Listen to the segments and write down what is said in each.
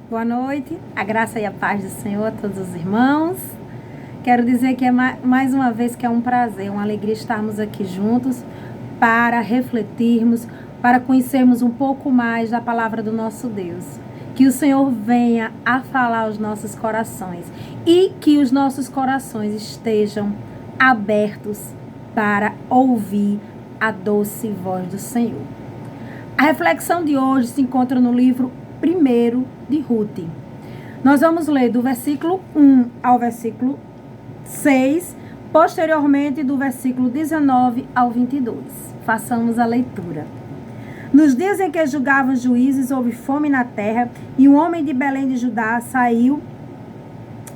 Boa noite, a graça e a paz do Senhor a todos os irmãos. Quero dizer que é mais uma vez que é um prazer, uma alegria estarmos aqui juntos para refletirmos, para conhecermos um pouco mais da palavra do nosso Deus. Que o Senhor venha a falar aos nossos corações e que os nossos corações estejam abertos para ouvir a doce voz do Senhor. A reflexão de hoje se encontra no livro 1 de Ruth. Nós vamos ler do versículo 1 ao versículo 6, posteriormente do versículo 19 ao 22. Façamos a leitura. Nos dias em que julgavam juízes, houve fome na terra, e um homem de Belém de Judá saiu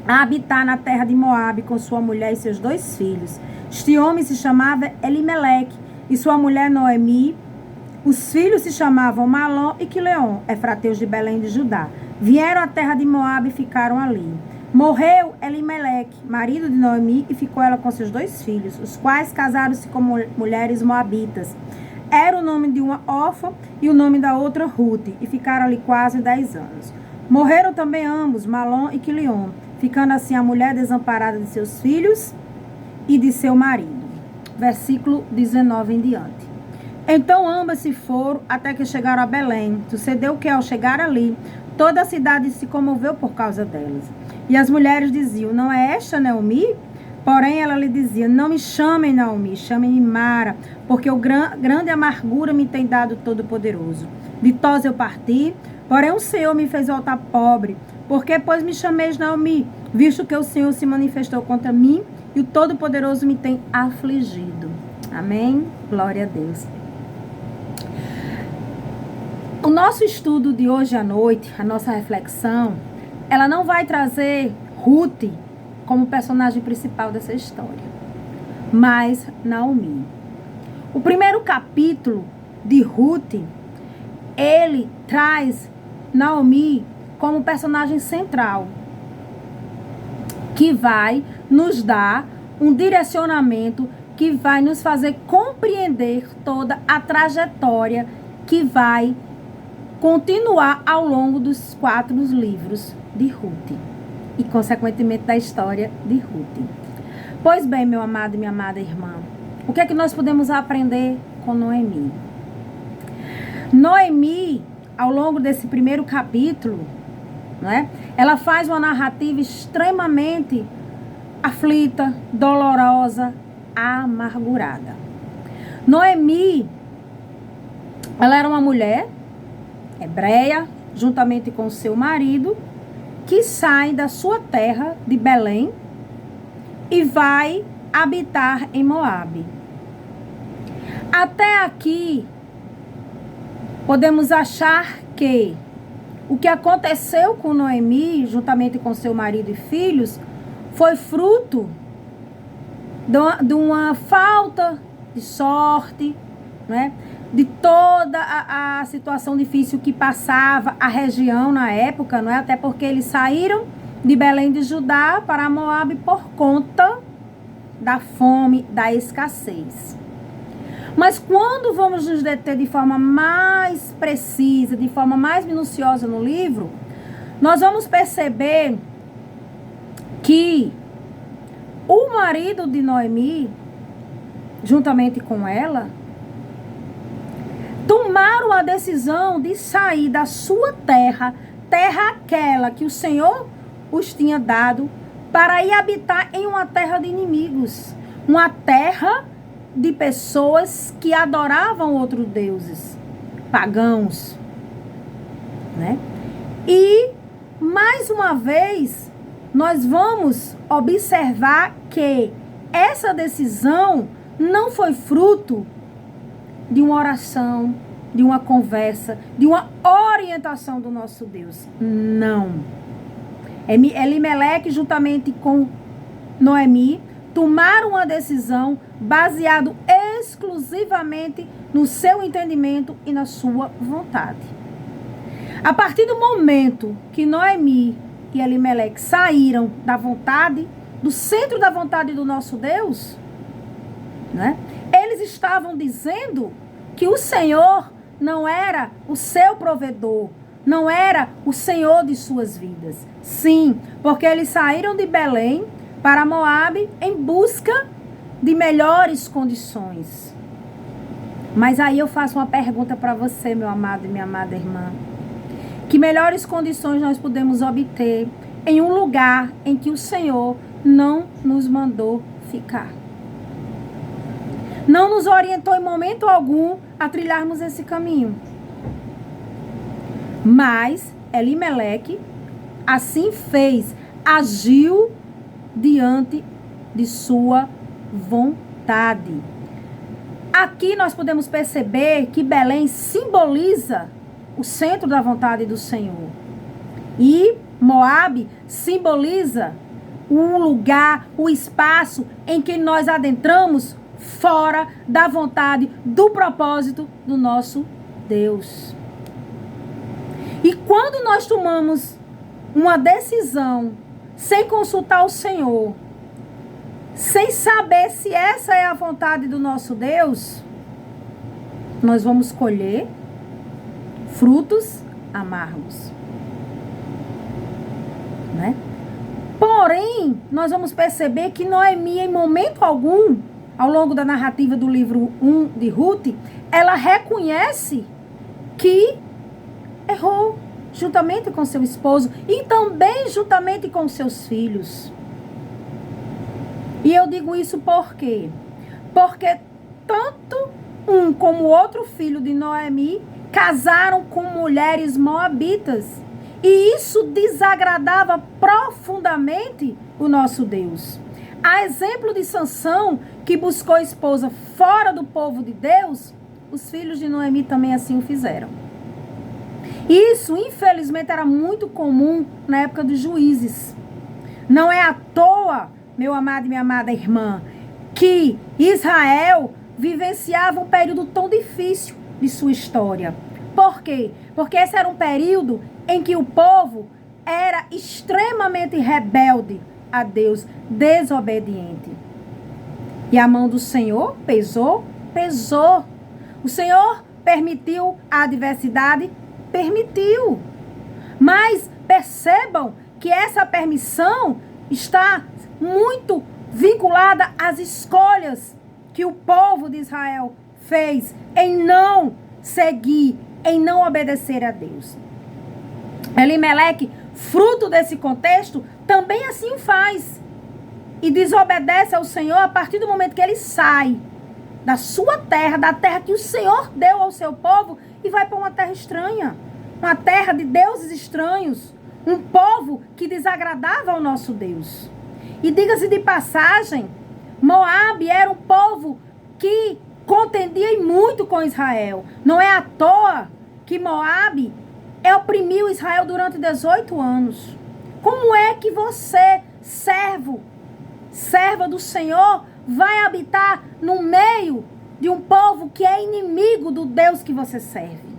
a habitar na terra de Moabe com sua mulher e seus 2 filhos. Este homem se chamava Elimeleque, e sua mulher Noemi. Os filhos se chamavam Malom e Quileon, efrateus de Belém de Judá. Vieram à terra de Moabe e ficaram ali. Morreu Elimeleque, marido de Noemi, e ficou ela com seus 2 filhos, os quais casaram-se com mulheres moabitas. Era o nome de uma órfã e o nome da outra Ruth, e ficaram ali quase 10 anos. Morreram também ambos, Malom e Quileon, ficando assim a mulher desamparada de seus filhos e de seu marido. Versículo 19 em diante. Então ambas se foram até que chegaram a Belém. Sucedeu que ao chegar ali, toda a cidade se comoveu por causa delas. E as mulheres diziam, não é esta Naomi? Porém ela lhe dizia, não me chamem Naomi, chamem-me Mara, porque grande amargura me tem dado Todo-Poderoso. Ditosa eu parti, porém o Senhor me fez voltar pobre. Porque, pois, me chameis Naomi, visto que o Senhor se manifestou contra mim e o Todo-Poderoso me tem afligido. Amém? Glória a Deus. O nosso estudo de hoje à noite, a nossa reflexão, ela não vai trazer Ruth como personagem principal dessa história, mas Naomi. O primeiro capítulo de Ruth, ele traz Naomi como personagem central, que vai nos dar um direcionamento, que vai nos fazer compreender toda a trajetória que vai continuar ao longo dos 4 livros de Ruth e, consequentemente, da história de Ruth. Pois bem, meu amado e minha amada irmã, o que é que nós podemos aprender com Noemi? Noemi, ao longo desse primeiro capítulo, né, ela faz uma narrativa extremamente aflita, dolorosa, amargurada. Noemi, ela era uma mulher hebreia, juntamente com seu marido, que sai da sua terra de Belém e vai habitar em Moabe. Até aqui, podemos achar que o que aconteceu com Noemi, juntamente com seu marido e filhos, foi fruto de uma falta de sorte, né? De toda a situação difícil que passava a região na época, não é? Até porque eles saíram de Belém de Judá para Moabe por conta da fome, da escassez. Mas quando vamos nos deter de forma mais precisa, de forma mais minuciosa no livro, nós vamos perceber que o marido de Noemi, juntamente com ela, tomaram a decisão de sair da sua terra, terra aquela que o Senhor os tinha dado, para ir habitar em uma terra de inimigos, uma terra de pessoas que adoravam outros deuses, pagãos, né? E, mais uma vez, nós vamos observar que essa decisão não foi fruto de uma oração, de uma conversa, de uma orientação do nosso Deus. Não. Elimeleque, juntamente com Noemi, tomaram uma decisão baseado exclusivamente no seu entendimento e na sua vontade. A partir do momento que Noemi e Elimeleque saíram da vontade, do centro da vontade do nosso Deus, né? Eles estavam dizendo que o Senhor não era o seu provedor, não era o Senhor de suas vidas. Sim, porque eles saíram de Belém para Moabe em busca de melhores condições. Mas aí eu faço uma pergunta para você, meu amado e minha amada irmã. Que melhores condições nós podemos obter em um lugar em que o Senhor não nos mandou ficar? Não nos orientou em momento algum a trilharmos esse caminho. Mas Elimeleque assim fez, agiu diante de sua vontade. Aqui nós podemos perceber que Belém simboliza o centro da vontade do Senhor. E Moabe simboliza o lugar, o espaço em que nós adentramos fora da vontade, do propósito do nosso Deus. E quando nós tomamos uma decisão sem consultar o Senhor, sem saber se essa é a vontade do nosso Deus, nós vamos colher frutos amargos. Né? Porém, nós vamos perceber que Noemi, em momento algum, ao longo da narrativa do livro 1 de Ruth, ela reconhece que errou juntamente com seu esposo e também juntamente com seus filhos. E eu digo isso por quê? Porque tanto um como o outro filho de Noemi casaram com mulheres moabitas. E isso desagradava profundamente o nosso Deus. A exemplo de Sansão, que buscou esposa fora do povo de Deus, os filhos de Noemi também assim o fizeram. Isso, infelizmente, era muito comum na época dos juízes. Não é à toa, meu amado e minha amada irmã, que Israel vivenciava um período tão difícil de sua história. Por quê? Porque esse era um período em que o povo era extremamente rebelde a Deus, desobediente. E a mão do Senhor pesou? Pesou. O Senhor permitiu a adversidade? Permitiu. Mas percebam que essa permissão está muito vinculada às escolhas que o povo de Israel fez em não seguir, em não obedecer a Deus. Elimeleque, fruto desse contexto, também assim faz. E desobedece ao Senhor a partir do momento que ele sai da sua terra, da terra que o Senhor deu ao seu povo, e vai para uma terra estranha. Uma terra de deuses estranhos. Um povo que desagradava ao nosso Deus. E diga-se de passagem, Moabe era um povo que contendia muito com Israel. Não é à toa que Moabe oprimiu Israel durante 18 anos. Como é que você, serva do Senhor, vai habitar no meio de um povo que é inimigo do Deus que você serve?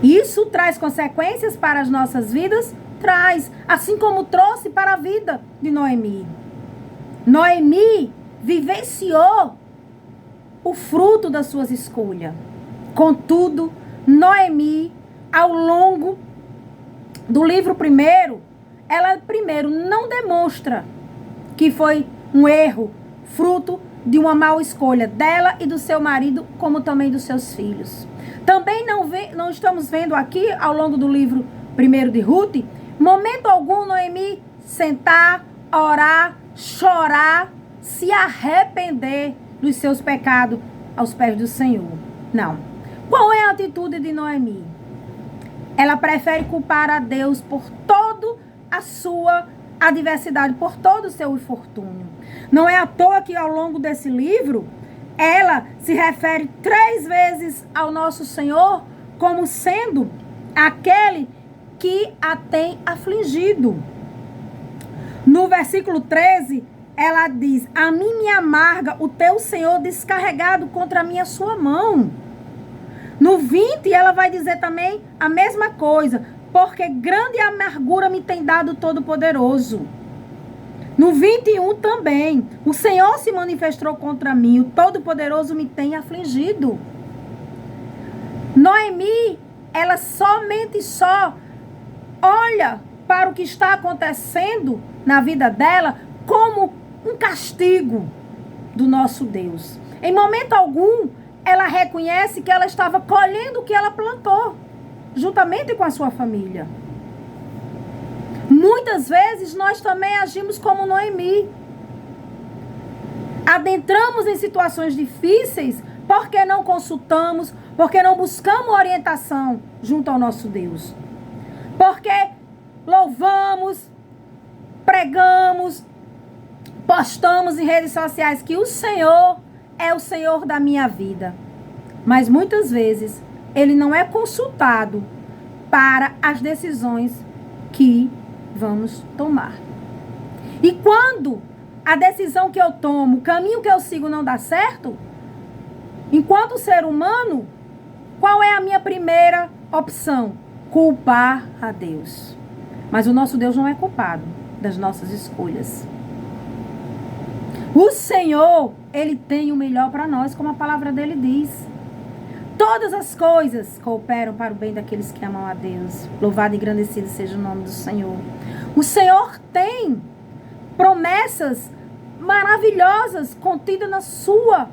Isso traz consequências para as nossas vidas? Traz, assim como trouxe para a vida de Noemi. Noemi vivenciou o fruto das suas escolhas. Contudo, Noemi, ao longo do livro ela primeiro não demonstra que foi um erro, fruto de uma mal escolha dela e do seu marido, como também dos seus filhos. Também não estamos vendo aqui, ao longo do livro 1 de Ruth, momento algum Noemi sentar, orar, chorar, se arrepender dos seus pecados aos pés do Senhor. Não. Qual é a atitude de Noemi? Ela prefere culpar a Deus por toda a sua adversidade, por todo o seu infortúnio. Não é à toa que ao longo desse livro, ela se refere 3 vezes ao nosso Senhor como sendo aquele que a tem afligido. No versículo 13, ela diz: a mim me amarga o teu Senhor descarregado contra mim a sua mão. No 20, ela vai dizer também a mesma coisa, porque grande amargura me tem dado o Todo-Poderoso. No 21 também, o Senhor se manifestou contra mim, o Todo-Poderoso me tem afligido. Noemi ela somente só olha para o que está acontecendo na vida dela como um castigo do nosso Deus. Em momento algum, ela reconhece que ela estava colhendo o que ela plantou, juntamente com a sua família. Muitas vezes nós também agimos como Noemi. Adentramos em situações difíceis porque não consultamos, porque não buscamos orientação junto ao nosso Deus. Porque louvamos, pregamos, postamos em redes sociais que o Senhor é o Senhor da minha vida. Mas muitas vezes Ele não é consultado para as decisões que vamos tomar. E quando a decisão que eu tomo, o caminho que eu sigo não dá certo, enquanto ser humano, qual é a minha primeira opção? Culpar a Deus. Mas o nosso Deus não é culpado das nossas escolhas. O Senhor, Ele tem o melhor para nós, como a palavra dele diz. Todas as coisas cooperam para o bem daqueles que amam a Deus. Louvado e engrandecido seja o nome do Senhor. O Senhor tem promessas maravilhosas contidas na sua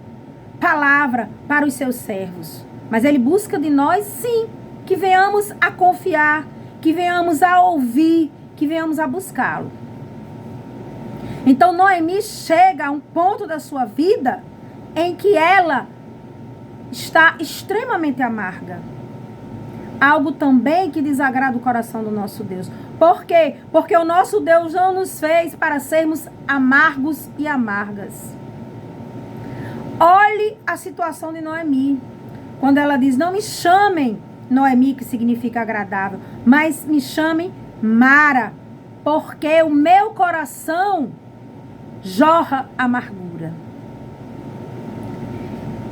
palavra para os seus servos. Mas Ele busca de nós, sim, que venhamos a confiar, que venhamos a ouvir, que venhamos a buscá-lo. Então Noemi chega a um ponto da sua vida em que ela está extremamente amarga. Algo também que desagrada o coração do nosso Deus. Por quê? Porque o nosso Deus não nos fez para sermos amargos e amargas. Olhe a situação de Noemi. Quando ela diz, não me chamem Noemi, que significa agradável, mas me chamem Mara, porque o meu coração jorra amargura.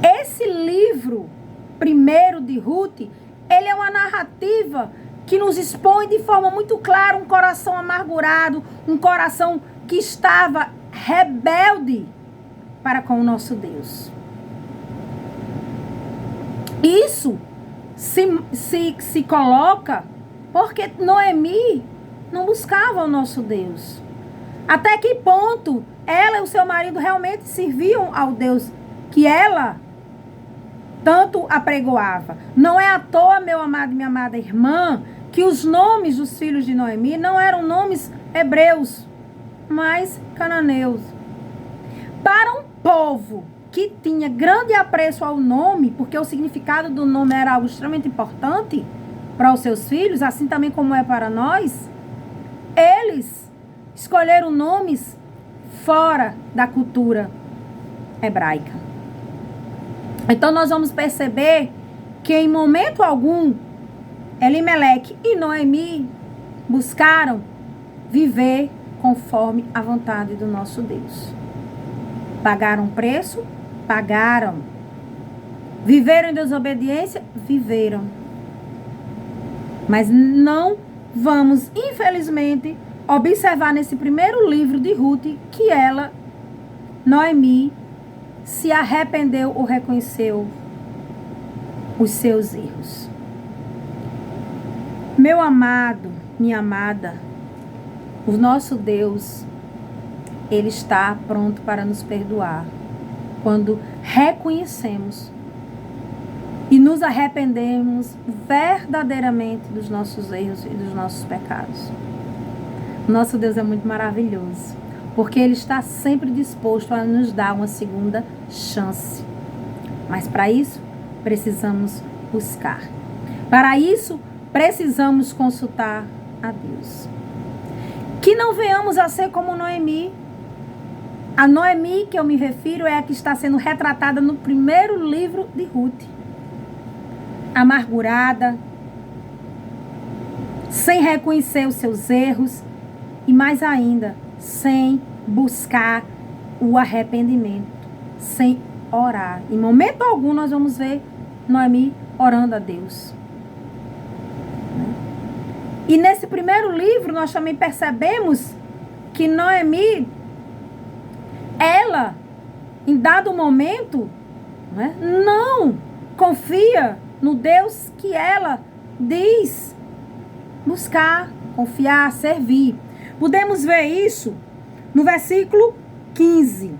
Esse livro, primeiro de Ruth, ele é uma narrativa que nos expõe de forma muito clara um coração amargurado, um coração que estava rebelde para com o nosso Deus. Isso se coloca porque Noemi não buscava o nosso Deus. Até que ponto ela e o seu marido realmente serviam ao Deus que ela tanto apregoava. Não é à toa, meu amado e minha amada irmã, que os nomes dos filhos de Noemi não eram nomes hebreus, mas cananeus. Para um povo que tinha grande apreço ao nome, porque o significado do nome era algo extremamente importante para os seus filhos, assim também como é para nós, eles escolheram nomes fora da cultura hebraica. Então nós vamos perceber que em momento algum Elimeleque e Noemi buscaram viver conforme a vontade do nosso Deus. Pagaram preço? Pagaram. Viveram em desobediência? Viveram. Mas não vamos, infelizmente, observar nesse primeiro livro de Ruth que ela, Noemi, se arrependeu ou reconheceu os seus erros. Meu amado, minha amada, o nosso Deus, Ele está pronto para nos perdoar quando reconhecemos e nos arrependemos verdadeiramente dos nossos erros e dos nossos pecados. Nosso Deus é muito maravilhoso, porque Ele está sempre disposto a nos dar uma segunda chance. Mas para isso, precisamos buscar. Para isso, precisamos consultar a Deus. Que não venhamos a ser como Noemi. A Noemi que eu me refiro é a que está sendo retratada no primeiro livro de Ruth. Amargurada, sem reconhecer os seus erros e mais ainda, sem buscar o arrependimento, sem orar. Em momento algum nós vamos ver Noemi orando a Deus. E nesse primeiro livro nós também percebemos que Noemi, ela, em dado momento, não confia no Deus que ela diz buscar, confiar, servir. Podemos ver isso no versículo 15.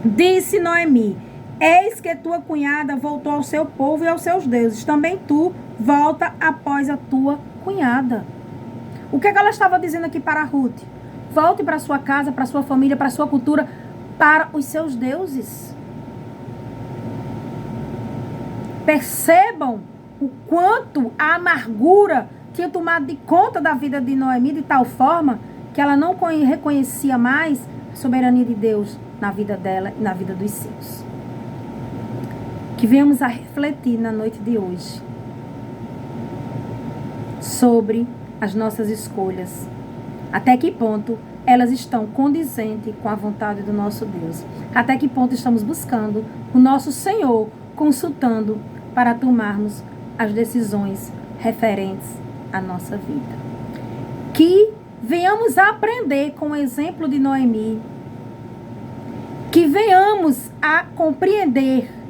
Disse Noemi: eis que tua cunhada voltou ao seu povo e aos seus deuses. Também tu volta após a tua cunhada. O que ela estava dizendo aqui para Ruth? Volte para sua casa, para sua família, para sua cultura, para os seus deuses. Percebam o quanto a amargura tinha tomado de conta da vida de Noemi, de tal forma que ela não reconhecia mais a soberania de Deus na vida dela e na vida dos seus. Que venhamos a refletir na noite de hoje sobre as nossas escolhas. Até que ponto elas estão condizentes com a vontade do nosso Deus? Até que ponto estamos buscando o nosso Senhor, consultando para tomarmos as decisões referentes à nossa vida? Que venhamos a aprender com o exemplo de Noemi. Que venhamos a compreender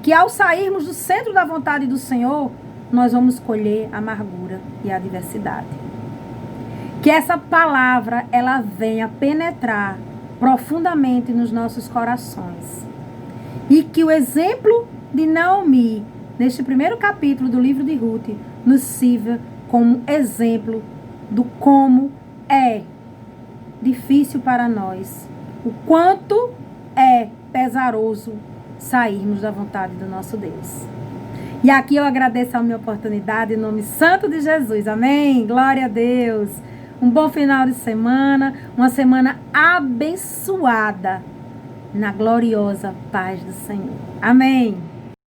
que ao sairmos do centro da vontade do Senhor, nós vamos colher amargura e adversidade. Que essa palavra, ela venha penetrar profundamente nos nossos corações. E que o exemplo de Naomi, neste primeiro capítulo do livro de Ruth, nos sirva como exemplo do como é difícil para nós, o quanto é pesaroso sairmos da vontade do nosso Deus. E aqui eu agradeço a minha oportunidade em nome santo de Jesus. Amém? Glória a Deus. Um bom final de semana, uma semana abençoada na gloriosa paz do Senhor. Amém.